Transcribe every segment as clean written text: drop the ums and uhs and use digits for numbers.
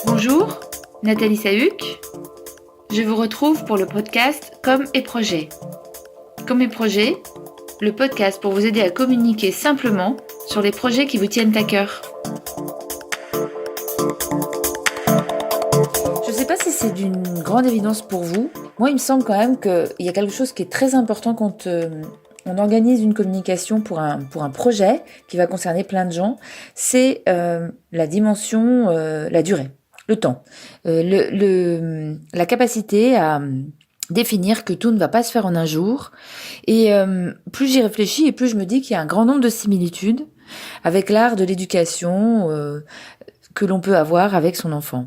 Bonjour, Nathalie Sahuc. Je vous retrouve pour le podcast Comme et Projet. Comme et Projet, le podcast pour vous aider à communiquer simplement sur les projets qui vous tiennent à cœur. Je ne sais pas si c'est d'une grande évidence pour vous. Moi, il me semble quand même qu'il y a quelque chose qui est très important quand on organise une communication pour un projet qui va concerner plein de gens. C'est la dimension, la durée, le temps, la capacité à définir que tout ne va pas se faire en un jour. Et plus j'y réfléchis et plus je me dis qu'il y a un grand nombre de similitudes avec l'art de l'éducation que l'on peut avoir avec son enfant.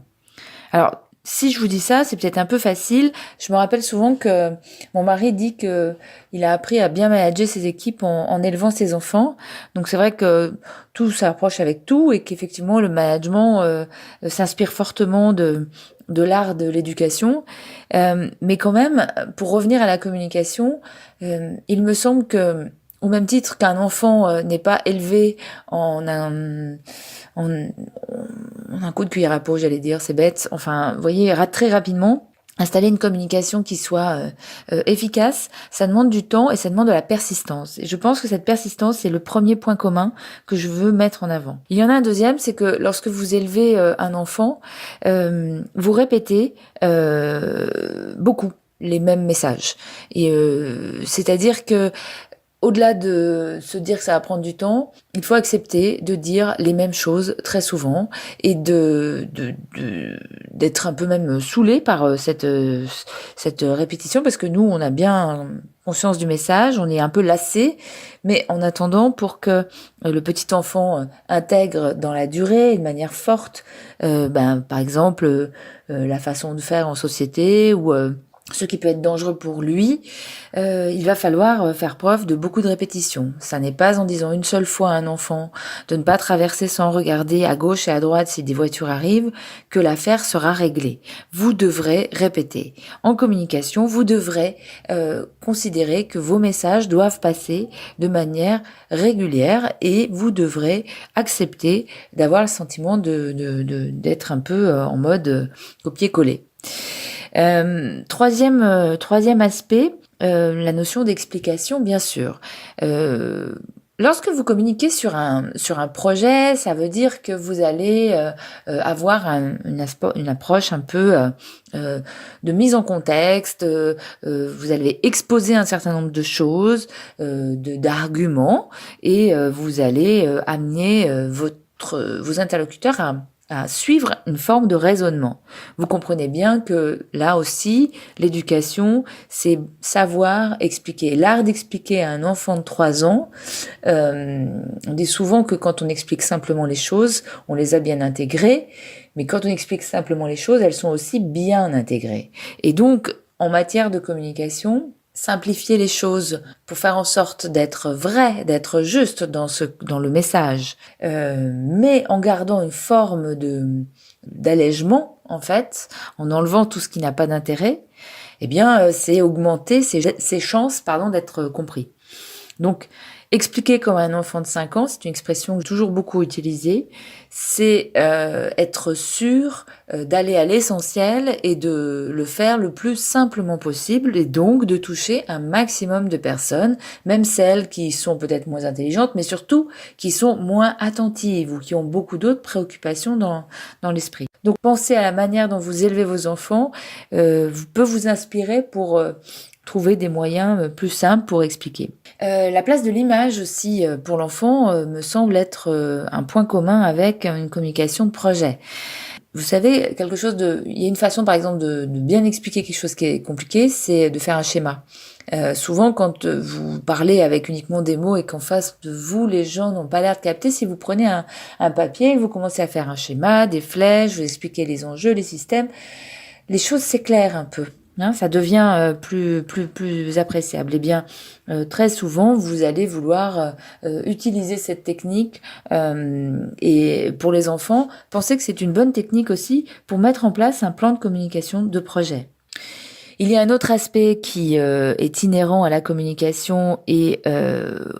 Alors, si je vous dis ça, c'est peut-être un peu facile. Je me rappelle souvent que mon mari dit que il a appris à bien manager ses équipes en élevant ses enfants. Donc c'est vrai que tout s'approche avec tout et qu'effectivement le management s'inspire fortement de l'art de l'éducation. Mais quand même, pour revenir à la communication, il me semble que au même titre qu'un enfant n'est pas élevé en un coup de cuillère à peau, j'allais dire, c'est bête. Enfin, vous voyez, très rapidement, installer une communication qui soit efficace, ça demande du temps et ça demande de la persistance. Et je pense que cette persistance, c'est le premier point commun que je veux mettre en avant. Il y en a un deuxième, c'est que lorsque vous élevez un enfant, vous répétez beaucoup les mêmes messages. Et c'est-à-dire que au-delà de se dire que ça va prendre du temps, il faut accepter de dire les mêmes choses très souvent et d'être un peu même saoulé par cette répétition parce que nous, on a bien conscience du message, on est un peu lassé, mais en attendant, pour que le petit enfant intègre dans la durée, de manière forte, par exemple, la façon de faire en société ou ce qui peut être dangereux pour lui, il va falloir faire preuve de beaucoup de répétitions. Ça n'est pas en disant une seule fois à un enfant de ne pas traverser sans regarder à gauche et à droite si des voitures arrivent que l'affaire sera réglée. Vous devrez répéter. En communication, vous devrez considérer que vos messages doivent passer de manière régulière et vous devrez accepter d'avoir le sentiment d'être un peu en mode copier-coller. Troisième aspect, la notion d'explication, bien sûr. Lorsque vous communiquez sur un projet, ça veut dire que vous allez avoir une approche un peu de mise en contexte. Vous allez exposer un certain nombre de choses, d'arguments, et vous allez amener vos interlocuteurs à suivre une forme de raisonnement. Vous comprenez bien que là aussi, l'éducation, c'est savoir expliquer. L'art d'expliquer à un enfant de 3 ans, on dit souvent que quand on explique simplement les choses, on les a bien intégrées, mais quand on explique simplement les choses, elles sont aussi bien intégrées. Et donc, en matière de communication, simplifier les choses pour faire en sorte d'être vrai, d'être juste dans le message, mais en gardant une forme d'allègement, en fait, en enlevant tout ce qui n'a pas d'intérêt, eh bien, c'est augmenter ses chances, d'être compris. Donc, expliquer comme un enfant de 5 ans, c'est une expression que j'ai toujours beaucoup utilisée, c'est être sûr d'aller à l'essentiel et de le faire le plus simplement possible et donc de toucher un maximum de personnes, même celles qui sont peut-être moins intelligentes, mais surtout qui sont moins attentives ou qui ont beaucoup d'autres préoccupations dans l'esprit. Donc pensez à la manière dont vous élevez vos enfants, peut vous inspirer pour trouver des moyens plus simples pour expliquer. La place de l'image aussi pour l'enfant me semble être un point commun avec une communication de projet. Vous savez, il y a une façon par exemple de bien expliquer quelque chose qui est compliqué, c'est de faire un schéma. Souvent quand vous parlez avec uniquement des mots et qu'en face de vous, les gens n'ont pas l'air de capter, si vous prenez un papier, vous commencez à faire un schéma, des flèches, vous expliquez les enjeux, les systèmes, les choses s'éclairent un peu. Ça devient plus appréciable. Eh bien, très souvent, vous allez vouloir utiliser cette technique et pour les enfants, pensez que c'est une bonne technique aussi pour mettre en place un plan de communication de projet. Il y a un autre aspect qui est inhérent à la communication et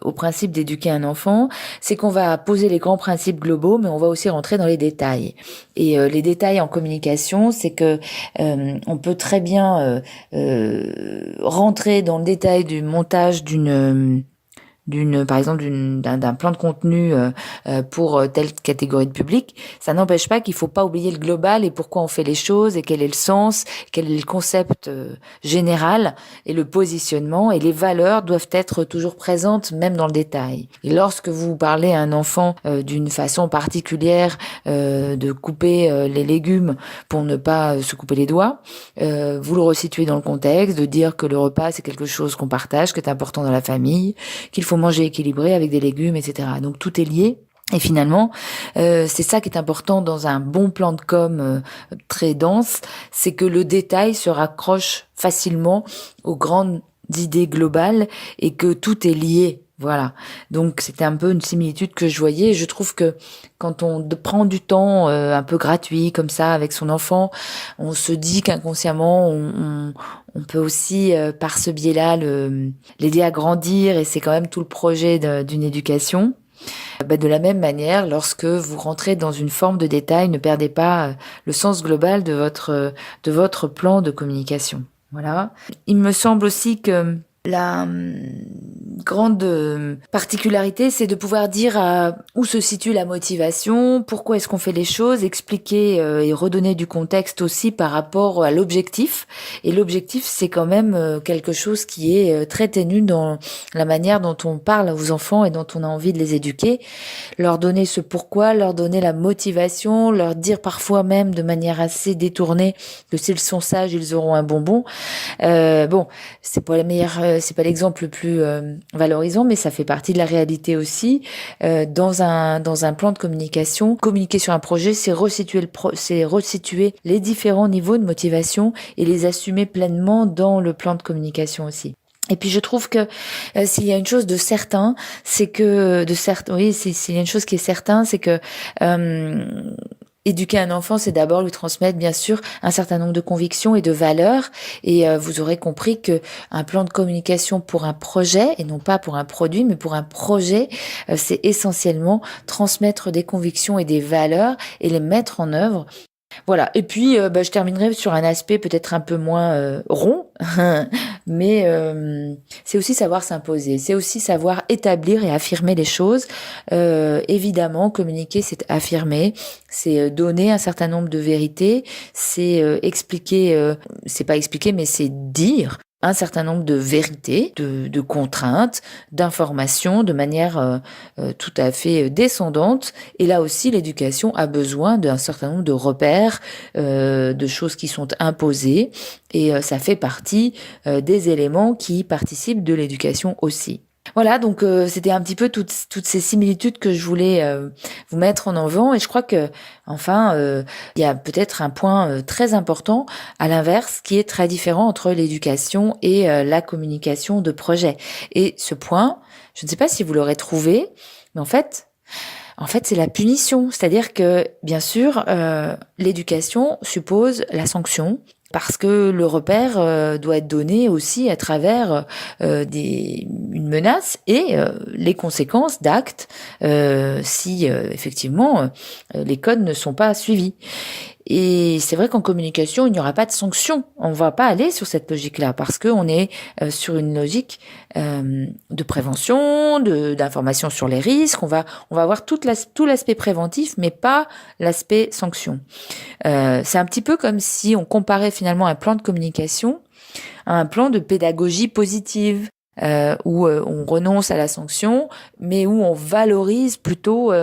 au principe d'éduquer un enfant, c'est qu'on va poser les grands principes globaux, mais on va aussi rentrer dans les détails. Et les détails en communication, c'est que on peut très bien rentrer dans le détail du montage par exemple d'un plan de contenu pour telle catégorie de public. Ça n'empêche pas qu'il faut pas oublier le global et pourquoi on fait les choses et quel est le sens, quel est le concept général et le positionnement, et les valeurs doivent être toujours présentes même dans le détail. Et lorsque vous parlez à un enfant d'une façon particulière de couper les légumes pour ne pas se couper les doigts, vous le resituez dans le contexte, de dire que le repas c'est quelque chose qu'on partage, que c'est important dans la famille, qu'il faut manger équilibré avec des légumes, etc. Donc tout est lié. Et finalement, c'est ça qui est important dans un bon plan de com très dense, c'est que le détail se raccroche facilement aux grandes idées globales et que tout est lié. Voilà. Donc c'était un peu une similitude que je voyais. Je trouve que quand on prend du temps un peu gratuit comme ça avec son enfant, on se dit qu'inconsciemment on peut aussi par ce biais-là l'aider à grandir, et c'est quand même tout le projet d'une éducation. De la même manière, lorsque vous rentrez dans une forme de détail, ne perdez pas le sens global de votre plan de communication. Voilà. Il me semble aussi que la grande particularité, c'est de pouvoir dire où se situe la motivation, pourquoi est-ce qu'on fait les choses, expliquer et redonner du contexte aussi par rapport à l'objectif. Et l'objectif, c'est quand même quelque chose qui est très ténu dans la manière dont on parle aux enfants et dont on a envie de les éduquer. Leur donner ce pourquoi, leur donner la motivation, leur dire parfois même de manière assez détournée que s'ils sont sages, ils auront un bonbon. Bon, c'est pas c'est pas l'exemple le plus valorisant, mais ça fait partie de la réalité aussi. Dans un plan de communication, communiquer sur un projet, c'est resituer les différents niveaux de motivation et les assumer pleinement dans le plan de communication aussi. Et puis je trouve que s'il y a une chose de certain, c'est que s'il y a une chose qui est certain, c'est que éduquer un enfant, c'est d'abord lui transmettre, bien sûr, un certain nombre de convictions et de valeurs. Et vous aurez compris que un plan de communication pour un projet, et non pas pour un produit, mais pour un projet, c'est essentiellement transmettre des convictions et des valeurs et les mettre en œuvre. Voilà. Et puis, je terminerai sur un aspect peut-être un peu moins rond, mais c'est aussi savoir s'imposer, c'est aussi savoir établir et affirmer les choses. Évidemment, communiquer, c'est affirmer, c'est donner un certain nombre de vérités, c'est expliquer, c'est pas expliquer, mais c'est dire un certain nombre de vérités, de contraintes, d'informations de manière tout à fait descendante. Et là aussi, l'éducation a besoin d'un certain nombre de repères, de choses qui sont imposées. Et ça fait partie des éléments qui participent de l'éducation aussi. Voilà, donc c'était un petit peu toutes ces similitudes que je voulais vous mettre en avant, et je crois que enfin il y a peut-être un point très important à l'inverse qui est très différent entre l'éducation et la communication de projet. Et ce point, je ne sais pas si vous l'aurez trouvé, mais en fait c'est la punition, c'est-à-dire que bien sûr l'éducation suppose la sanction. Parce que le repère doit être donné aussi à travers une menace et les conséquences d'actes si effectivement les codes ne sont pas suivis. Et c'est vrai qu'en communication, il n'y aura pas de sanction. On ne va pas aller sur cette logique-là parce qu'on est sur une logique de prévention, d'information sur les risques. On va avoir tout l'aspect préventif, mais pas l'aspect sanction. C'est un petit peu comme si on comparait finalement un plan de communication à un plan de pédagogie positive. Où on renonce à la sanction, mais où on valorise plutôt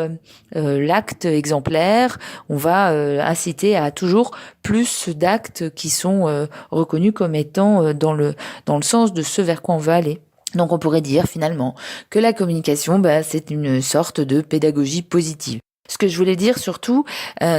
l'acte exemplaire. On va inciter à toujours plus d'actes qui sont reconnus comme étant dans le sens de ce vers quoi on veut aller. Donc on pourrait dire finalement que la communication, c'est une sorte de pédagogie positive. Ce que je voulais dire surtout,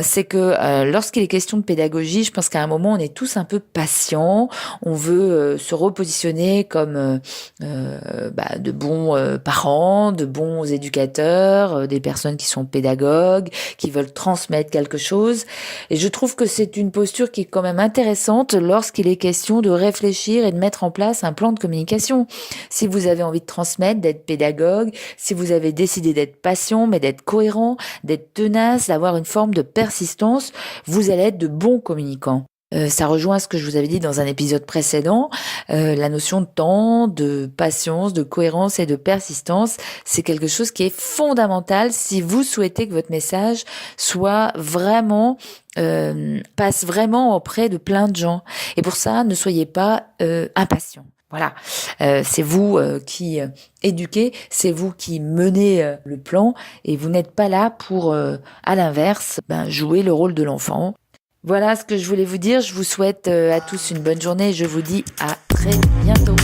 c'est que lorsqu'il est question de pédagogie, je pense qu'à un moment, on est tous un peu patients. On veut se repositionner comme de bons parents, de bons éducateurs, des personnes qui sont pédagogues, qui veulent transmettre quelque chose. Et je trouve que c'est une posture qui est quand même intéressante lorsqu'il est question de réfléchir et de mettre en place un plan de communication. Si vous avez envie de transmettre, d'être pédagogue, si vous avez décidé d'être patient, mais d'être cohérent, d'être tenace, d'avoir une forme de persistance, vous allez être de bons communicants. Ça rejoint ce que je vous avais dit dans un épisode précédent, la notion de temps, de patience, de cohérence et de persistance, c'est quelque chose qui est fondamental si vous souhaitez que votre message soit vraiment passe vraiment auprès de plein de gens. Et pour ça, ne soyez pas impatient. Voilà, c'est vous qui éduquez, c'est vous qui menez le plan et vous n'êtes pas là pour, à l'inverse, jouer le rôle de l'enfant. Voilà ce que je voulais vous dire. Je vous souhaite à tous une bonne journée et je vous dis à très bientôt.